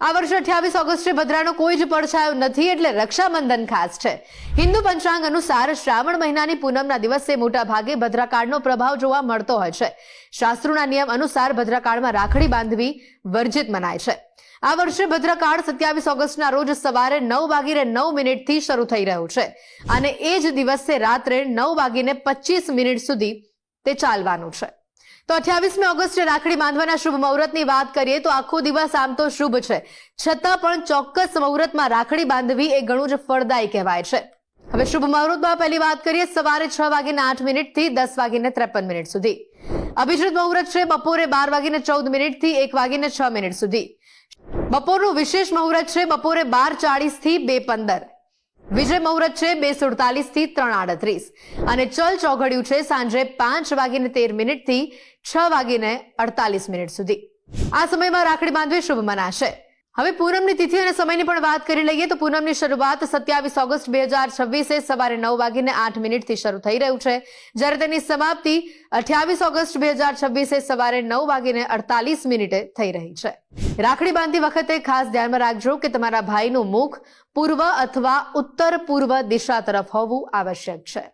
આ વર્ષે 28 ઓગસ્ટે ભદ્રાનો કોઈ જ પડછાયો નથી, એટલે રક્ષાબંધન ખાસ છે। હિન્દુ પંચાંગ અનુસાર શ્રાવણ મહિનાની પૂનમના દિવસે મોટા ભાગે ભદ્રાકાળનો પ્રભાવ જોવા મળતો હોય છે। શાસ્ત્રોના નિયમ અનુસાર ભદ્રાકાળમાં રાખડી બાંધવી વર્જિત મનાય છે। આ વર્ષે ભદ્રકાળ 27 ઓગસ્ટના રોજ સવારે 9:09 થી શરૂ થઈ રહ્યું છે અને એ જ દિવસે રાત્રે 9:25 સુધી તે ચાલવાનું છે। તો 28મી ઓગસ્ટે રાખડી બાંધવાના શુભ મુહૂર્તની વાત કરીએ તો આખો દિવસ આમ તો શુભ છે, છતાં પણ ચોક્કસ મુહૂર્તમાં રાખડી બાંધવી એ ઘણું જ ફળદાયી કહેવાય છે। હવે શુભ મુહૂર્તમાં પહેલી વાત કરીએ સવારે 6:08 થી 10:53 સુધી। અભિજીત મુહૂર્ત છે બપોરે 12:14 થી 1:06 સુધી। બપોરનું વિશેષ મુહૂર્ત છે બપોરે 12:40 થી 2:15। વિજય મુહૂર્ત છે 2:47 થી 3:38 અને ચલ ચોઘડિયું છે સાંજે 5:13 થી 6:48 સુધી। આ સમયમાં રાખડી બાંધવી શુભ મનાશે। હવે પૂનમની તિથિ અને સમયની પણ વાત કરી લઈએ તો પૂનમની શરૂઆત 27 ઓગસ્ટ 2026 સવારે 9:08 થી શરૂ થઈ રહ્યું છે, જ્યારે તેની સમાપ્તિ 28 ઓગસ્ટ 2026 સવારે 9:48 થઈ રહી છે। રાખડી બાંધતી વખતે ખાસ ધ્યાનમાં રાખજો કે તમારા ભાઈનું મુખ પૂર્વ અથવા ઉત્તર પૂર્વ દિશા તરફ હોવું આવશ્યક છે।